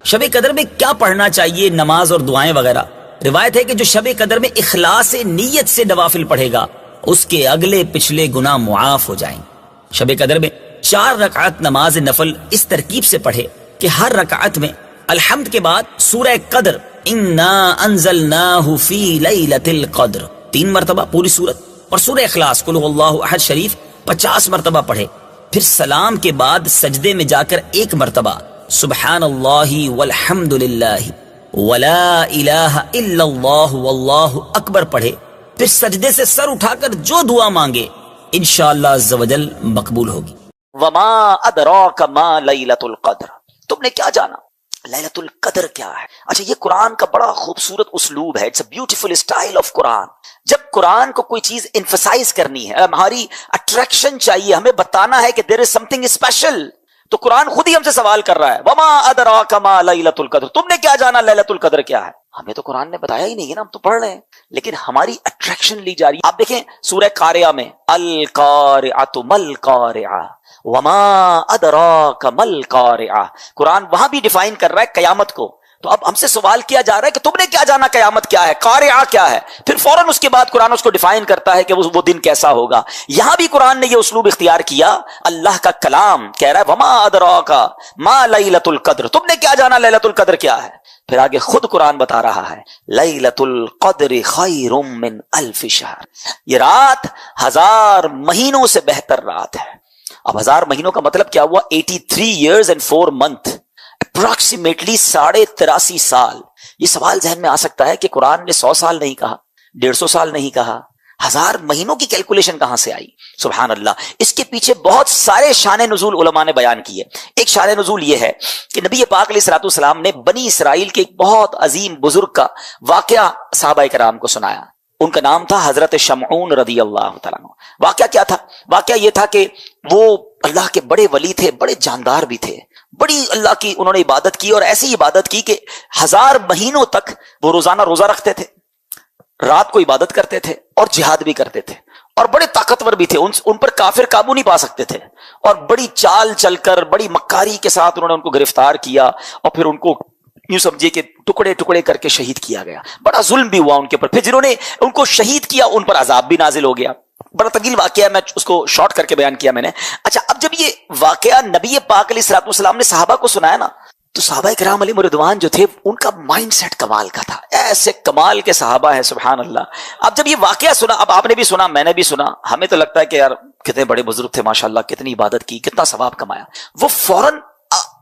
شب قدر میں کیا پڑھنا چاہیے، نماز اور دعائیں وغیرہ؟ روایت ہے کہ جو شب قدر میں اخلاص نیت سے نوافل پڑھے گا اس کے اگلے پچھلے گناہ معاف ہو جائیں۔ شب قدر میں 4 رکعت نماز نفل اس ترکیب سے پڑھے کہ ہر رکعت میں الحمد کے بعد سورہ قدر انا انزلناہ فی لیلۃ القدر 3 مرتبہ پوری سورت، اور سورہ اخلاص قل هو اللہ احد شریف 50 مرتبہ پڑھے۔ پھر سلام کے بعد سجدے میں جا کر 1 مرتبہ سبحان اللہ والحمد للہ ولا الہ الا اللہ واللہ اکبر پڑھے۔ پھر سجدے سے سر اٹھا کر جو دعا مانگے انشاءاللہ عز و جل مقبول ہوگی۔ وما ادراک ما لیلۃ القدر، تم نے کیا جانا لیلۃ القدر کیا ہے؟ اچھا، یہ قرآن کا بڑا خوبصورت اسلوب ہے، it's a beautiful style of Quran. جب قرآن کو کوئی چیز انفسائز کرنی ہے، ہماری اٹریکشن چاہیے، ہمیں بتانا ہے کہ دیر از سم تھنگ اسپیشل، تو قرآن خود ہی ہم سے سوال کر رہا ہے وما ادراک ما لیلۃ القدر، تم نے کیا جانا لیلۃ القدر کیا ہے؟ ہمیں تو قرآن نے بتایا ہی نہیں ہے نا، ہم تو پڑھ رہے ہیں، لیکن ہماری اٹریکشن لی جا رہی ہے۔ آپ دیکھیں سورہ قاریہ میں القارعۃ مل قارعہ وما ادراک مل قارعہ، قرآن وہاں بھی ڈیفائن کر رہا ہے قیامت کو۔ تو اب ہم سے سوال کیا جا رہا ہے کہ تم نے کیا جانا قیامت کیا ہے، قارعہ کیا ہے؟ پھر فوراً اس کے بعد قرآن اس کو ڈیفائن کرتا ہے کہ وہ دن کیسا ہوگا۔ یہاں بھی قرآن نے یہ اسلوب اختیار کیا، اللہ کا کلام کہہ رہا ہے وما ادراک ما لیلۃ القدر، تم نے کیا جانا لیلۃ القدر کیا ہے؟ پھر آگے خود قرآن بتا رہا ہے لیلۃ القدر خیر من الف شہر، یہ رات 1000 مہینوں سے بہتر رات ہے۔ اب 1000 مہینوں کا مطلب کیا ہوا؟ 83 years and 4 months، اپروکسیمیٹلی 83.5 سال۔ یہ سوال ذہن میں آ سکتا ہے کہ قرآن نے 100 سال نہیں کہا، 150 سال نہیں کہا، 1000 مہینوں کی کیلکولیشن کہاں سے آئی؟ سبحان اللہ۔ اس کے پیچھے بہت سارے شان نزول علماء نے بیان کیے۔ ایک شان نزول یہ ہے کہ نبی پاک علیہ الصلوۃ والسلام نے بنی اسرائیل کے ایک بہت عظیم بزرگ کا واقعہ صحابہ کرام کو سنایا۔ ان کا نام تھا حضرت شمعون رضی اللہ تعالیٰ عنہ۔ واقعہ کیا تھا؟ واقعہ یہ تھا کہ وہ اللہ کے بڑے ولی تھے، بڑے جاندار بھی تھے، بڑی اللہ کی انہوں نے عبادت کی، اور ایسی عبادت کی کہ 1000 مہینوں تک وہ روزانہ روزہ رکھتے تھے، رات کو عبادت کرتے تھے اور جہاد بھی کرتے تھے، اور بڑے طاقتور بھی تھے، ان پر کافر قابو نہیں پا سکتے تھے، اور بڑی چال چل کر بڑی مکاری کے ساتھ انہوں نے ان کو گرفتار کیا، اور پھر ان کو یوں سمجھے کہ ٹکڑے ٹکڑے کر کے شہید کیا گیا۔ بڑا ظلم بھی ہوا ان کے اوپر۔ پھر جنہوں نے ان کو شہید کیا ان پر عذاب بھی نازل ہو گیا۔ بڑا طویل واقعہ ہے، میں اس کو شارٹ کر کے بیان کیا میں نے۔ اچھا، اب جب یہ واقعہ نبی پاک علیہ الصلوۃ والسلام نے صحابہ کو سنایا نا، تو صحابہ کرام علیہم رضوان جو تھے ان کا مائنڈ سیٹ کمال کا تھا، ایسے کمال کے صحابہ ہیں سبحان اللہ۔ اب جب یہ واقعہ سنا، اب آپ نے بھی سنا، میں نے بھی سنا، ہمیں تو لگتا ہے کہ یار کتنے بڑے بزرگ تھے ماشاءاللہ، کتنی عبادت کی، کتنا ثواب کمایا۔ وہ فوراً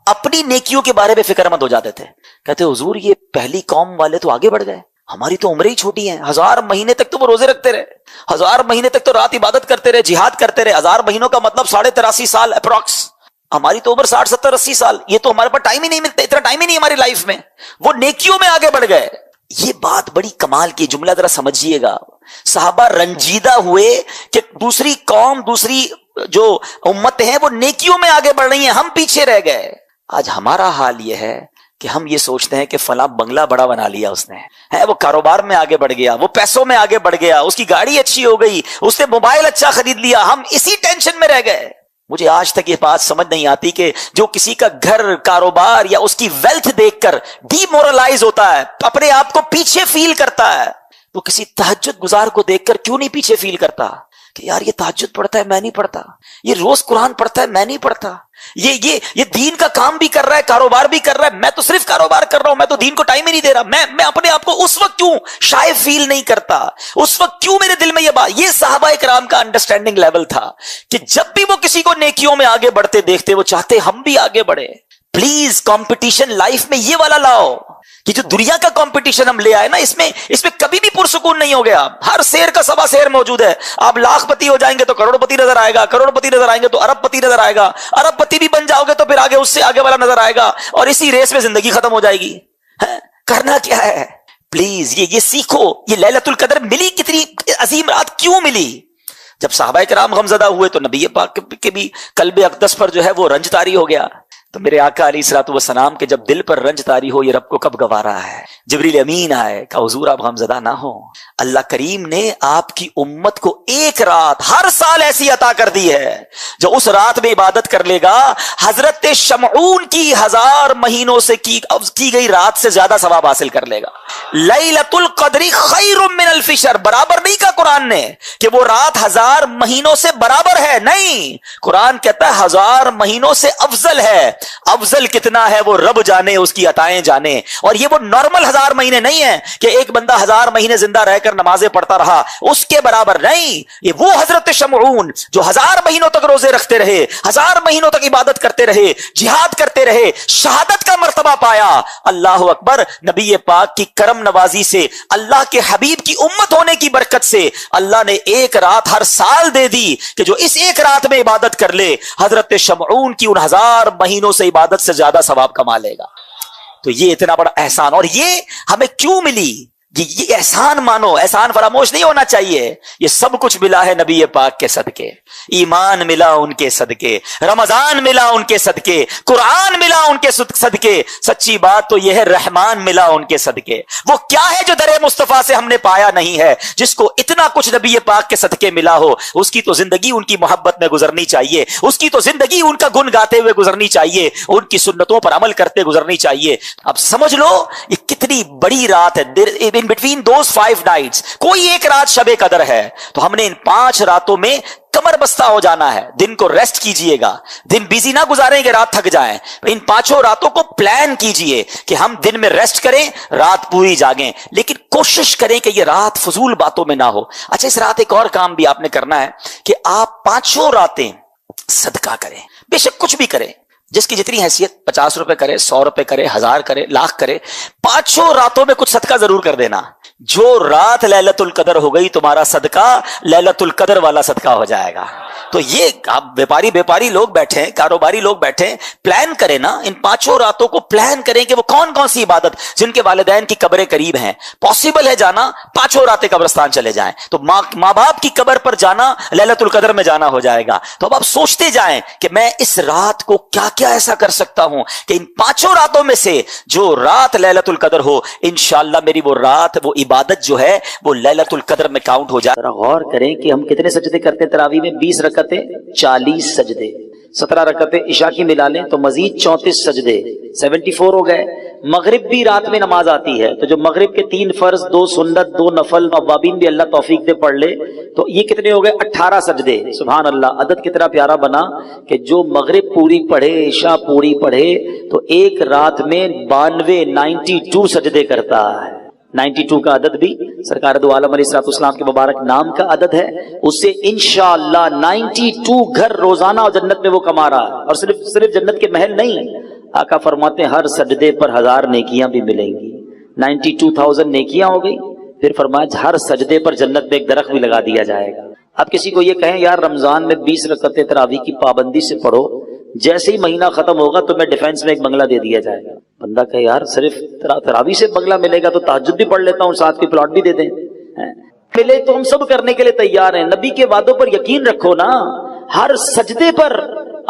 اپنی نیکیوں کے بارے میں فکر مند ہو جاتے تھے، کہتے حضور یہ پہلی قوم والے تو آگے بڑھ گئے، ہماری تو عمریں ہی چھوٹی ہیں، 1000 مہینے تک تو وہ روزے رکھتے رہے، 1000 مہینے تک تو رات عبادت کرتے رہے، جہاد کرتے رہے، 1000 مہینوں کا مطلب 83.5 سال اپروکس، ہماری تو عمر 60 70 80 سال، یہ تو ہمارے پاس ٹائم ہی نہیں ملتا، اتنا ٹائم ہی نہیں ہماری لائف میں، وہ نیکیوں میں آگے بڑھ گئے۔ یہ بات بڑی کمال کی، جملہ ذرا سمجھیے گا۔ صحابہ رنجیدہ ہوئے کہ دوسری قوم، دوسری جو امت ہیں وہ نیکیوں میں آگے بڑھ رہی ہیں، ہم پیچھے رہ گئے۔ آج ہمارا حال یہ ہے کہ ہم یہ سوچتے ہیں کہ فلاں بنگلہ بڑا بنا لیا اس نے، ہے وہ کاروبار میں آگے بڑھ گیا، وہ پیسوں میں آگے بڑھ گیا، اس کی گاڑی اچھی ہو گئی، اس نے موبائل اچھا خرید لیا، ہم اسی ٹینشن میں رہ گئے۔ مجھے آج تک یہ بات سمجھ نہیں آتی کہ جو کسی کا گھر، کاروبار یا اس کی ویلتھ دیکھ کر ڈی مورلائز ہوتا ہے، اپنے آپ کو پیچھے فیل کرتا ہے، وہ کسی تہجد گزار کو دیکھ کر کیوں نہیں پیچھے فیل کرتا کہ یار یہ تہجد پڑھتا ہے میں نہیں پڑھتا، یہ روز قرآن پڑھتا ہے میں نہیں پڑھتا، یہ دین کا کام بھی کر رہا ہے، کاروبار بھی کر رہا ہے، میں تو صرف کاروبار کر رہا ہوں، میں تو دین کو ٹائم ہی نہیں دے رہا۔ میں اپنے آپ کو اس وقت کیوں شائع فیل نہیں کرتا، اس وقت کیوں میرے دل میں یہ بات۔ یہ صحابہ کرام کا انڈرسٹینڈنگ لیول تھا کہ جب بھی وہ کسی کو نیکیوں میں آگے بڑھتے دیکھتے وہ چاہتے ہم بھی آگے بڑھے۔ پلیز کمپٹیشن لائف میں یہ والا لاؤ کہ جو دنیا کا کمپٹیشن ہم لے آئے نا، اس میں کبھی بھی پرسکون نہیں ہو گیا۔ ہر شیر کا سوا شیر موجود ہے، آپ لاکھ پتی ہو جائیں گے تو کروڑ پتی نظر آئے گا، کروڑ پتی نظر آئیں گے تو ارب پتی نظر آئے گا، ارب پتی بھی بن جاؤ گے تو پھر آگے اس سے آگے والا نظر آئے گا، اور اسی ریس میں زندگی ختم ہو جائے گی۔ کرنا کیا ہے؟ پلیز یہ سیکھو۔ یہ لیلۃ القدر ملی، کتنی عظیم رات کیوں ملی؟ جب صحابہ کرام غمزدہ ہوئے تو نبی پاک کے بھی قلب اقدس پر جو ہے وہ رنج طاری ہو گیا۔ تو میرے آقا علیہ الصلوۃ والسلام کے جب دل پر رنج طاری ہو یہ رب کو کب گوارا ہے، جبریل امین آئے کہ حضور آپ غمزدہ نہ ہو، اللہ کریم نے آپ کی امت کو ایک رات ہر سال ایسی عطا کر دی ہے جو اس رات میں عبادت کر لے گا حضرت شمعون کی 1000 مہینوں سے کی گئی رات سے زیادہ ثواب حاصل کر لے گا۔ لیلۃ القدر خیر من الف شہر، برابر نہیں کہا قرآن نے کہ وہ رات 1000 مہینوں سے برابر ہے، نہیں، قرآن کہتا ہے 1000 مہینوں سے افضل ہے۔ افضل کتنا ہے وہ رب جانے، اس کی عطائیں جانے، اور یہ وہ نارمل 1000 مہینے نہیں ہیں کہ ایک بندہ 1000 مہینے زندہ رہ کر نمازیں پڑھتا رہا، اس کے برابر نہیں، یہ وہ حضرت شمعون جو 1000 مہینوں تک روزے رکھتے رہے، 1000 مہینوں تک عبادت کرتے رہے، جہاد کرتے رہے، شہادت کا مرتبہ پایا۔ اللہ اکبر، نبی پاک کی کرم نوازی سے، اللہ کے حبیب کی امت ہونے کی برکت سے اللہ نے ایک رات ہر سال دے دی کہ جو اس ایک رات میں عبادت کر لے حضرت شمعون کی ان 1000 مہینوں سے عبادت سے زیادہ ثواب کما لے گا۔ تو یہ اتنا بڑا احسان، اور یہ ہمیں کیوں ملی؟ یہ احسان مانو، احسان فراموش نہیں ہونا چاہیے۔ یہ سب کچھ ملا ہے نبی پاک کے صدقے، ایمان ملا ان کے صدقے، رمضان ملا ان کے صدقے، قرآن ملا ان کے صدقے، سچی بات تو یہ ہے رحمان ملا ان کے صدقے۔ وہ کیا ہے جو در مصطفیٰ سے ہم نے پایا نہیں ہے؟ جس کو اتنا کچھ نبی پاک کے صدقے ملا ہو، اس کی تو زندگی ان کی محبت میں گزرنی چاہیے، اس کی تو زندگی ان کا گن گاتے ہوئے گزرنی چاہیے، ان کی سنتوں پر عمل کرتے گزرنی چاہیے۔ اب سمجھ لو یہ کتنی بڑی رات ہے۔ بٹوین دوز 5 نائٹس کوئی ایک رات شب قدر ہے، تو ہم نے ان 5 راتوں میں کمر بستہ ہو جانا ہے۔ دن کو ریسٹ کیجئے گا، دن بیزی نہ گزاریں کہ رات تھک جائیں۔ ان 5 راتوں کو پلان کیجئے کہ ہم دن میں ریسٹ کریں، رات پوری جاگیں، لیکن کوشش کریں کہ یہ رات فضول باتوں میں نہ ہو۔ اچھا، اس رات ایک اور کام بھی آپ نے کرنا ہے کہ آپ 5 راتیں صدقہ کریں، بے شک کچھ بھی کریں، جس کی جتنی حیثیت، 50 روپے کرے، 100 روپے کرے، 1000 کرے، لاکھ کرے، 5 راتوں میں کچھ صدقہ ضرور کر دینا۔ جو رات لیلۃ القدر ہو گئی تمہارا صدقہ لیلۃ القدر والا صدقہ ہو جائے گا۔ تو یہ آپ بیپاری لوگ بیٹھے ہیں، کاروباری لوگ بیٹھے ہیں، پلان کریں نا، ان 5 راتوں کو پلان کریں کہ وہ کون کون سی عبادت، جن کے والدین کی قبریں قریب ہیں، پاسبل ہے جانا، 5 راتیں قبرستان چلے جائیں، تو ماں باپ کی قبر پر جانا لیلۃ القدر میں جانا ہو جائے گا۔ تو اب آپ سوچتے جائیں کہ میں اس رات کو کیا کیا ایسا کر سکتا ہوں کہ ان 5 راتوں میں سے جو رات لیلۃ القدر ہو، انشاءاللہ میری وہ رات، وہ عبادت جو ہے وہ لیلۃ القدر میں کاؤنٹ ہو جائے۔ غور کریں کہ ہم کتنے سجدے کرتے ہیں تراویح میں؟ 20 رکعتیں 40 سجدے، 17 رکعتیں عشاء کی ملا لیں تو مزید 34 سجدے، 74 ہو گئے۔ مغرب بھی رات میں نماز آتی ہے، تو جو مغرب کے 3 فرض، 2 سنت، 2 نفل، اوابین بھی اللہ توفیق دے پڑھ لے تو یہ کتنے ہو گئے؟ 18 سجدے۔ سبحان اللہ، عدد کتنا پیارا بنا کہ جو مغرب پوری پڑھے، عشاء پوری پڑھے تو ایک رات میں 92 سجدے کرتا ہے۔ 92 کا عدد بھی سرکار دو عالم علیہ الصلوۃ والسلام کے مبارک نام کا عدد ہے، اس سے انشاءاللہ 92 گھر روزانہ جنت میں وہ کما رہا ہے۔ اور صرف جنت کے محل نہیں، آقا فرماتے ہیں ہر سجدے پر 1000 نیکیاں بھی ملیں گی، 92,000 نیکیاں ہو گئی۔ پھر فرمایا ہر سجدے پر جنت میں ایک درخت بھی لگا دیا جائے گا۔ اب کسی کو یہ کہیں یار رمضان میں 20 رکعتیں تراویح کی پابندی سے پڑھو، جیسے ہی مہینہ ختم ہوگا تو میں ڈیفینس میں ایک بنگلہ دے دیا جائے گا۔ بندہ کہ یار صرف تراویح سے بنگلہ ملے گا تو تہجد بھی پڑھ لیتا ہوں، ساتھ کی پلاٹ بھی دے دیں، ملے تو ہم سب کرنے کے لیے تیار ہیں۔ نبی کے وعدوں پر یقین رکھو نا، ہر سجدے پر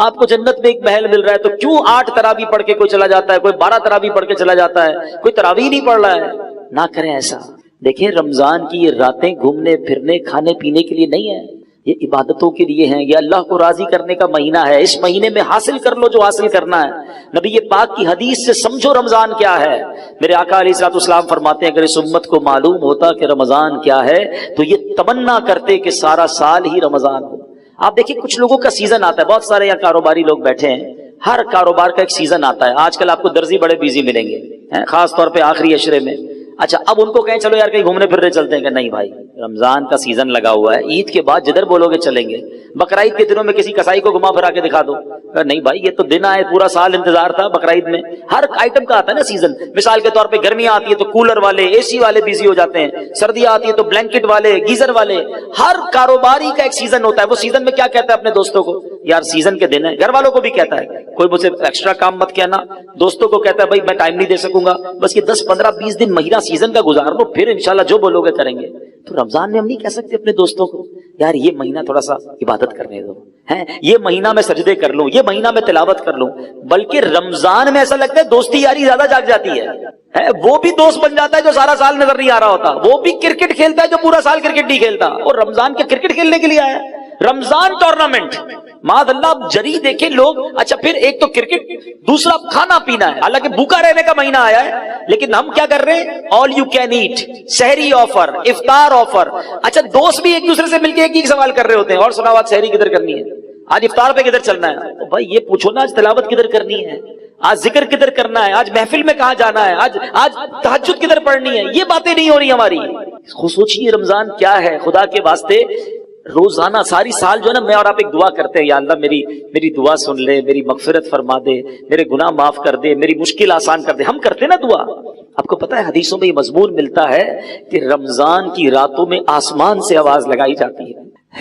آپ کو جنت میں ایک محل مل رہا ہے، تو کیوں 8 تراویح پڑھ کے کوئی چلا جاتا ہے، کوئی 12 تراویح پڑھ کے چلا جاتا ہے، کوئی تراویح نہیں پڑھ رہا ہے؟ نہ کریں ایسا۔ دیکھیں رمضان کی یہ راتیں گھومنے پھرنے کھانے پینے کے لیے نہیں ہے، یہ عبادتوں کے لیے ہیں، یہ اللہ کو راضی کرنے کا مہینہ ہے۔ اس مہینے میں حاصل کر لو جو حاصل کرنا ہے۔ نبی پاک کی حدیث سے سمجھو رمضان کیا ہے۔ میرے آقا علیہ الصلوۃ والسلام فرماتے ہیں اگر اس امت کو معلوم ہوتا کہ رمضان کیا ہے تو یہ تمنا کرتے کہ سارا سال ہی رمضان ہو۔ آپ دیکھیں کچھ لوگوں کا سیزن آتا ہے، بہت سارے یہاں کاروباری لوگ بیٹھے ہیں، ہر کاروبار کا ایک سیزن آتا ہے۔ آج کل آپ کو درزی بڑے بیزی ملیں گے، خاص طور پہ آخری عشرے میں۔ اچھا اب ان کو کہیں چلو یار کہیں گھومنے پھرنے چلتے ہیں، کہ نہیں بھائی رمضان کا سیزن لگا ہوا ہے، عید کے بعد جدھر بولو گے چلیں گے۔ بقرعید کے دنوں میں کسی کسائی کو گھما پھرا کے دکھا دو، نہیں بھائی یہ تو دن آئے، پورا سال انتظار تھا بقرعید میں۔ ہر آئٹم کا آتا ہے نا سیزن، مثال کے طور پہ گرمیاں آتی ہے تو کولر والے اے سی والے بیزی ہو جاتے ہیں، سردیاں آتی ہے تو بلینکٹ والے گیزر والے، ہر کاروباری کا ایک سیزن ہوتا ہے۔ وہ سیزن میں کیا کہتا ہے اپنے دوستوں کو، یار سیزن کے دن ہے، گھر والوں کو بھی کہتا ہے، کوئی مجھ سے ایکسٹرا کام مت کہنا، دوستوں کو کہتا ہے بھائی میں ٹائم نہیں دے سکوں گا، بس یہ 10 15 20 دن مہینہ سیزن کا گزار لو، پھر انشاءاللہ جو بولو گے کریں گے۔ تو رمضان میں ہم نہیں کہہ سکتے اپنے دوستوں کو یار یہ مہینہ تھوڑا سا عبادت کرنے دو، ہیں یہ مہینہ میں سجدے کر لوں، یہ مہینہ میں تلاوت کر لوں، بلکہ رمضان میں ایسا لگتا ہے دوستی یاری زیادہ جاگ جاتی ہے، وہ بھی دوست بن جاتا ہے جو سارا سال نظر نہیں آ رہا ہوتا، وہ بھی کرکٹ کھیلتا ہے جو پورا سال کرکٹ نہیں کھیلتا، اور رمضان کے کرکٹ کھیلنے کے لیے آیا ہے، رمضان ٹورنامنٹ، معاذ اللہ اب جری دیکھیں لوگ۔ اچھا پھر ایک تو کرکٹ، دوسرا کھانا پینا ہے، حالانکہ بھوکا رہنے کا مہینہ آیا ہے، لیکن ہم کیا کر رہے ہیں، آل یو کین ایٹ، سحری آفر، افطار آفر۔ اچھا دوست بھی ایک دوسرے سے مل کے ایک ہی سوال کر رہے ہوتے ہیں، اور سناؤ آج سحری کدھر کرنی ہے، آج افطار پہ کدھر چلنا ہے، تو بھائی یہ پوچھو نا آج تلاوت کدھر کرنی ہے، آج ذکر کدھر کرنا ہے، آج محفل میں کہاں جانا ہے، آج تہجد کدھر پڑھنی ہے، یہ باتیں نہیں ہو رہی ہماری۔ سوچیے رمضان کیا ہے، خدا کے واسطے روزانہ ساری سال جو ہے نا میں اور آپ ایک دعا کرتے ہیں، یا اللہ میری دعا سن لے، میری مغفرت فرما دے، میرے گناہ معاف کر دے، میری مشکل آسان کر دے، ہم کرتے ہیں نا دعا۔ آپ کو پتا ہے حدیثوں میں یہ مضمون ملتا ہے کہ رمضان کی راتوں میں آسمان سے آواز لگائی جاتی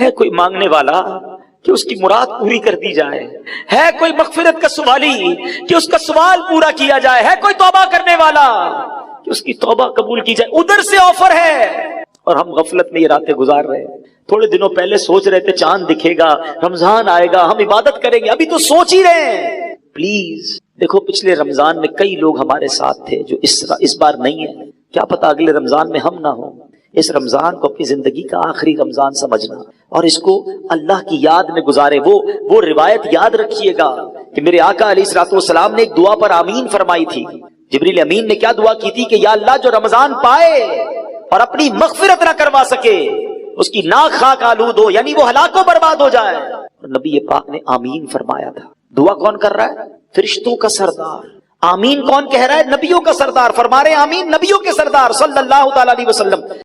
ہے کوئی مانگنے والا کہ اس کی مراد پوری کر دی جائے، ہے کوئی مغفرت کا سوالی کہ اس کا سوال پورا کیا جائے، ہے کوئی توبہ کرنے والا کہ اس کی توبہ قبول کی جائے، ادھر سے آفر ہے، اور ہم غفلت میں یہ راتیں گزار رہے ہیں۔ تھوڑے دنوں پہلے سوچ رہے تھے چاند دکھے گا، رمضان آئے گا، ہم عبادت کریں گے، ابھی تو سوچ ہی رہے ہیں۔ پلیز دیکھو پچھلے رمضان میں کئی لوگ ہمارے ساتھ تھے جو اس بار نہیں ہے، کیا پتا اگلے رمضان میں ہم نہ ہوں۔ اس رمضان کو اپنی زندگی کا آخری رمضان سمجھنا اور اس کو اللہ کی یاد میں گزارے۔ وہ روایت یاد رکھیے گا کہ میرے آقا علیہ الصلوۃ والسلام نے ایک دعا پر آمین فرمائی تھی۔ جبریل امین نے کیا دعا کی تھی کہ یا اللہ جو رمضان پائے اور اپنی مغفرت نہ کروا سکے اس کی ناک خاک آلود ہو، یعنی وہ ہلاک و برباد ہو جائے۔ اور نبی پاک نے آمین فرمایا تھا۔ دعا کون کر رہا ہے؟ فرشتوں کا سردار۔ آمین کون کہہ رہا ہے؟ نبیوں کا سردار۔ فرما رہے آمین نبیوں کے سردار صلی اللہ تعالی علیہ وسلم۔